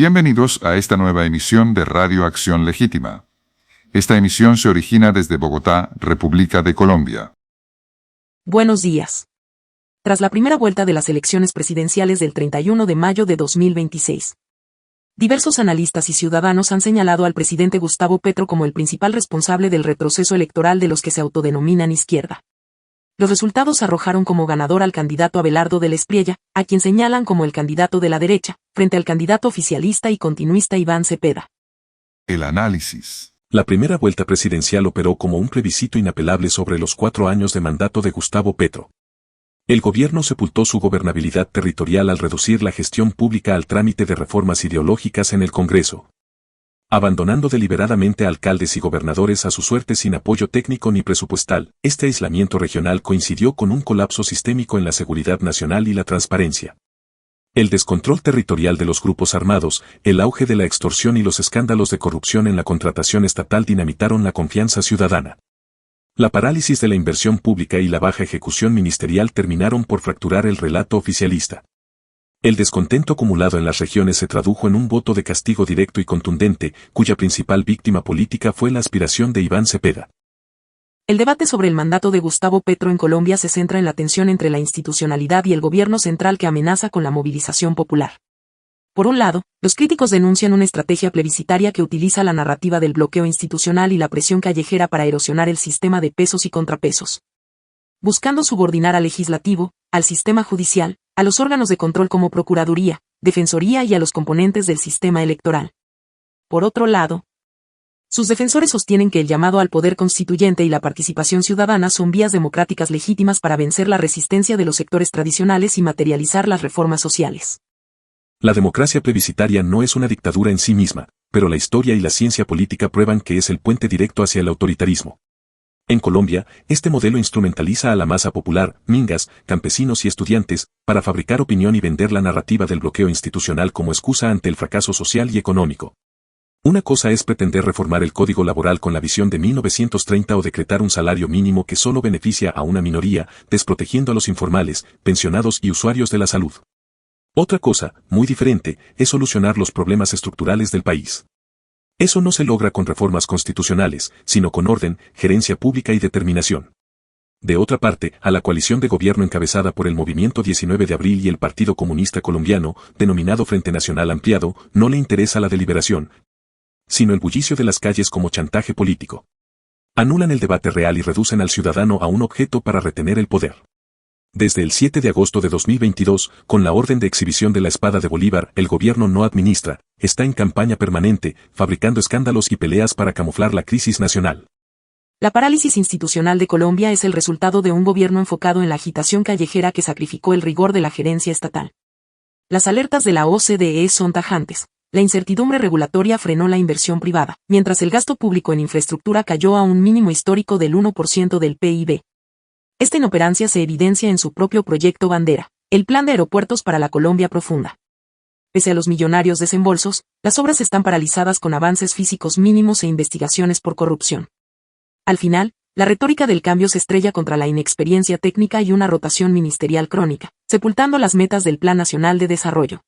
Bienvenidos a esta nueva emisión de Radio Acción Legítima. Esta emisión se origina desde Bogotá, República de Colombia. Buenos días. Tras la primera vuelta de las elecciones presidenciales del 31 de mayo de 2026, diversos analistas y ciudadanos han señalado al presidente Gustavo Petro como el principal responsable del retroceso electoral de los que se autodenominan izquierda. Los resultados arrojaron como ganador al candidato Abelardo del Espriella, a quien señalan como el candidato de la derecha, frente al candidato oficialista y continuista Iván Cepeda. El análisis. La primera vuelta presidencial operó como un plebiscito inapelable sobre los 4 años de mandato de Gustavo Petro. El gobierno sepultó su gobernabilidad territorial al reducir la gestión pública al trámite de reformas ideológicas en el Congreso, abandonando deliberadamente a alcaldes y gobernadores a su suerte sin apoyo técnico ni presupuestal. Este aislamiento regional coincidió con un colapso sistémico en la seguridad nacional y la transparencia. El descontrol territorial de los grupos armados, el auge de la extorsión y los escándalos de corrupción en la contratación estatal dinamitaron la confianza ciudadana. La parálisis de la inversión pública y la baja ejecución ministerial terminaron por fracturar el relato oficialista. El descontento acumulado en las regiones se tradujo en un voto de castigo directo y contundente, cuya principal víctima política fue la aspiración de Iván Cepeda. El debate sobre el mandato de Gustavo Petro en Colombia se centra en la tensión entre la institucionalidad y el gobierno central que amenaza con la movilización popular. Por un lado, los críticos denuncian una estrategia plebiscitaria que utiliza la narrativa del bloqueo institucional y la presión callejera para erosionar el sistema de pesos y contrapesos, buscando subordinar al legislativo, al sistema judicial, a los órganos de control como Procuraduría, Defensoría y a los componentes del sistema electoral. Por otro lado, sus defensores sostienen que el llamado al poder constituyente y la participación ciudadana son vías democráticas legítimas para vencer la resistencia de los sectores tradicionales y materializar las reformas sociales. La democracia plebiscitaria no es una dictadura en sí misma, pero la historia y la ciencia política prueban que es el puente directo hacia el autoritarismo. En Colombia, este modelo instrumentaliza a la masa popular, mingas, campesinos y estudiantes, para fabricar opinión y vender la narrativa del bloqueo institucional como excusa ante el fracaso social y económico. Una cosa es pretender reformar el Código Laboral con la visión de 1930 o decretar un salario mínimo que solo beneficia a una minoría, desprotegiendo a los informales, pensionados y usuarios de la salud. Otra cosa, muy diferente, es solucionar los problemas estructurales del país. Eso no se logra con reformas constitucionales, sino con orden, gerencia pública y determinación. De otra parte, a la coalición de gobierno encabezada por el Movimiento 19 de Abril y el Partido Comunista Colombiano, denominado Frente Nacional Ampliado, no le interesa la deliberación, sino el bullicio de las calles como chantaje político. Anulan el debate real y reducen al ciudadano a un objeto para retener el poder. Desde el 7 de agosto de 2022, con la orden de exhibición de la espada de Bolívar, el gobierno no administra, está en campaña permanente, fabricando escándalos y peleas para camuflar la crisis nacional. La parálisis institucional de Colombia es el resultado de un gobierno enfocado en la agitación callejera que sacrificó el rigor de la gerencia estatal. Las alertas de la OCDE son tajantes. La incertidumbre regulatoria frenó la inversión privada, mientras el gasto público en infraestructura cayó a un mínimo histórico del 1% del PIB. Esta inoperancia se evidencia en su propio proyecto bandera, el Plan de Aeropuertos para la Colombia Profunda. Pese a los millonarios desembolsos, las obras están paralizadas con avances físicos mínimos e investigaciones por corrupción. Al final, la retórica del cambio se estrella contra la inexperiencia técnica y una rotación ministerial crónica, sepultando las metas del Plan Nacional de Desarrollo.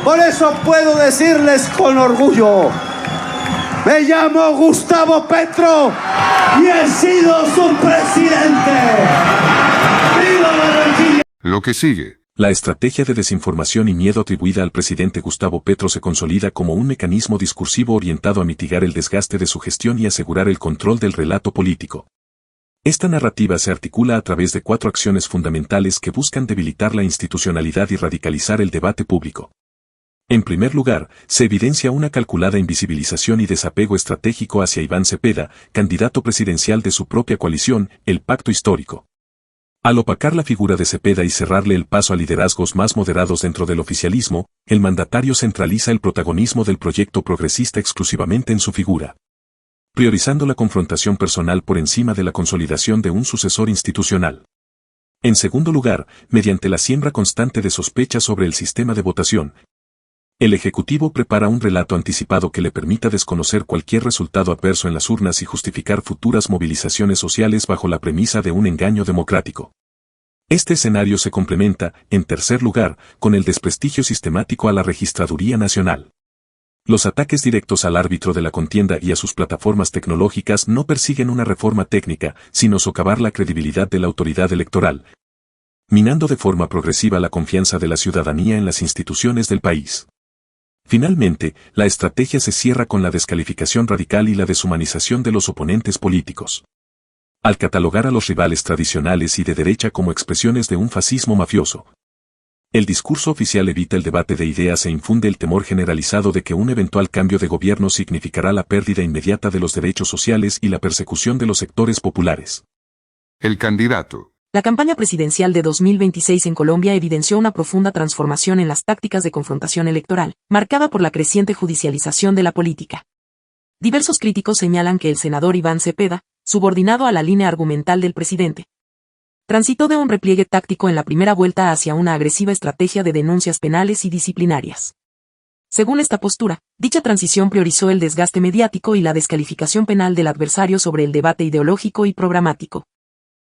Por eso puedo decirles con orgullo: me llamo Gustavo Petro y he sido su presidente. ¡Viva Barranquilla! Lo que sigue. La estrategia de desinformación y miedo atribuida al presidente Gustavo Petro se consolida como un mecanismo discursivo orientado a mitigar el desgaste de su gestión y asegurar el control del relato político. Esta narrativa se articula a través de 4 acciones fundamentales que buscan debilitar la institucionalidad y radicalizar el debate público. En primer lugar, se evidencia una calculada invisibilización y desapego estratégico hacia Iván Cepeda, candidato presidencial de su propia coalición, el Pacto Histórico. Al opacar la figura de Cepeda y cerrarle el paso a liderazgos más moderados dentro del oficialismo, el mandatario centraliza el protagonismo del proyecto progresista exclusivamente en su figura, priorizando la confrontación personal por encima de la consolidación de un sucesor institucional. En segundo lugar, mediante la siembra constante de sospechas sobre el sistema de votación, el Ejecutivo prepara un relato anticipado que le permita desconocer cualquier resultado adverso en las urnas y justificar futuras movilizaciones sociales bajo la premisa de un engaño democrático. Este escenario se complementa, en tercer lugar, con el desprestigio sistemático a la Registraduría Nacional. Los ataques directos al árbitro de la contienda y a sus plataformas tecnológicas no persiguen una reforma técnica, sino socavar la credibilidad de la autoridad electoral, minando de forma progresiva la confianza de la ciudadanía en las instituciones del país. Finalmente, la estrategia se cierra con la descalificación radical y la deshumanización de los oponentes políticos. Al catalogar a los rivales tradicionales y de derecha como expresiones de un fascismo mafioso, el discurso oficial evita el debate de ideas e infunde el temor generalizado de que un eventual cambio de gobierno significará la pérdida inmediata de los derechos sociales y la persecución de los sectores populares. El candidato. La campaña presidencial de 2026 en Colombia evidenció una profunda transformación en las tácticas de confrontación electoral, marcada por la creciente judicialización de la política. Diversos críticos señalan que el senador Iván Cepeda, subordinado a la línea argumental del presidente, transitó de un repliegue táctico en la primera vuelta hacia una agresiva estrategia de denuncias penales y disciplinarias. Según esta postura, dicha transición priorizó el desgaste mediático y la descalificación penal del adversario sobre el debate ideológico y programático.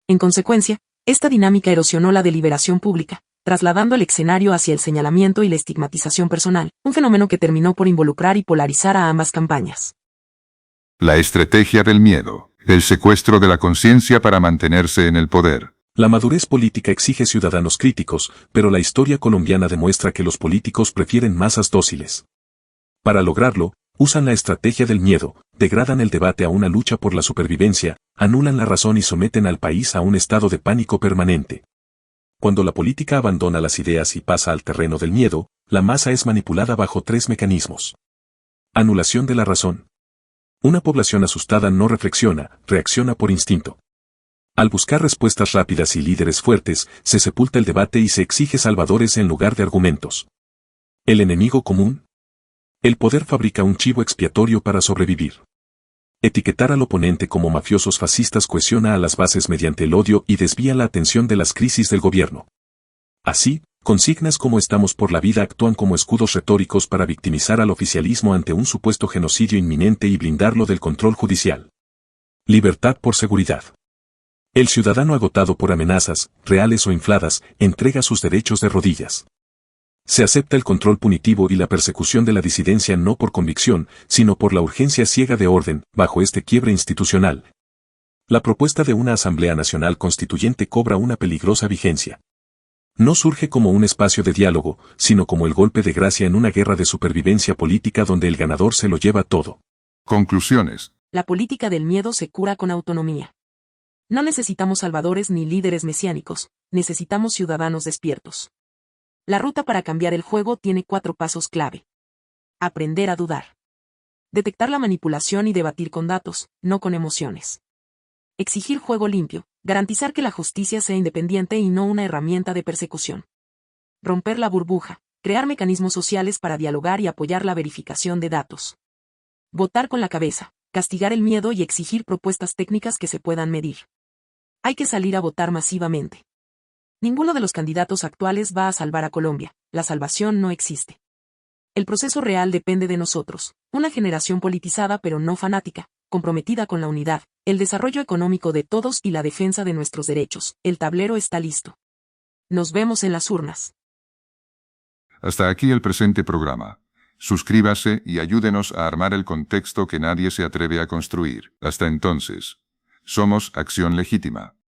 En consecuencia, esta dinámica erosionó la deliberación pública, trasladando el escenario hacia el señalamiento y la estigmatización personal, un fenómeno que terminó por involucrar y polarizar a ambas campañas. La estrategia del miedo. El secuestro de la conciencia para mantenerse en el poder. La madurez política exige ciudadanos críticos, pero la historia colombiana demuestra que los políticos prefieren masas dóciles. Para lograrlo, usan la estrategia del miedo, degradan el debate a una lucha por la supervivencia, anulan la razón y someten al país a un estado de pánico permanente. Cuando la política abandona las ideas y pasa al terreno del miedo, la masa es manipulada bajo tres mecanismos. Anulación de la razón. Una población asustada no reflexiona, reacciona por instinto. Al buscar respuestas rápidas y líderes fuertes, se sepulta el debate y se exige salvadores en lugar de argumentos. El enemigo común. El poder fabrica un chivo expiatorio para sobrevivir. Etiquetar al oponente como mafiosos fascistas cohesiona a las bases mediante el odio y desvía la atención de las crisis del gobierno. Así, consignas como estamos por la vida actúan como escudos retóricos para victimizar al oficialismo ante un supuesto genocidio inminente y blindarlo del control judicial. Libertad por seguridad. El ciudadano agotado por amenazas, reales o infladas, entrega sus derechos de rodillas. Se acepta el control punitivo y la persecución de la disidencia no por convicción, sino por la urgencia ciega de orden, bajo este quiebre institucional. La propuesta de una Asamblea Nacional Constituyente cobra una peligrosa vigencia. No surge como un espacio de diálogo, sino como el golpe de gracia en una guerra de supervivencia política donde el ganador se lo lleva todo. Conclusiones. La política del miedo se cura con autonomía. No necesitamos salvadores ni líderes mesiánicos, necesitamos ciudadanos despiertos. La ruta para cambiar el juego tiene 4 pasos clave. Aprender a dudar. Detectar la manipulación y debatir con datos, no con emociones. Exigir juego limpio, garantizar que la justicia sea independiente y no una herramienta de persecución. Romper la burbuja, crear mecanismos sociales para dialogar y apoyar la verificación de datos. Votar con la cabeza, castigar el miedo y exigir propuestas técnicas que se puedan medir. Hay que salir a votar masivamente. Ninguno de los candidatos actuales va a salvar a Colombia, la salvación no existe. El proceso real depende de nosotros, una generación politizada pero no fanática, comprometida con la unidad, el desarrollo económico de todos y la defensa de nuestros derechos. El tablero está listo. Nos vemos en las urnas. Hasta aquí el presente programa. Suscríbase y ayúdenos a armar el contexto que nadie se atreve a construir. Hasta entonces. Somos Acción Legítima.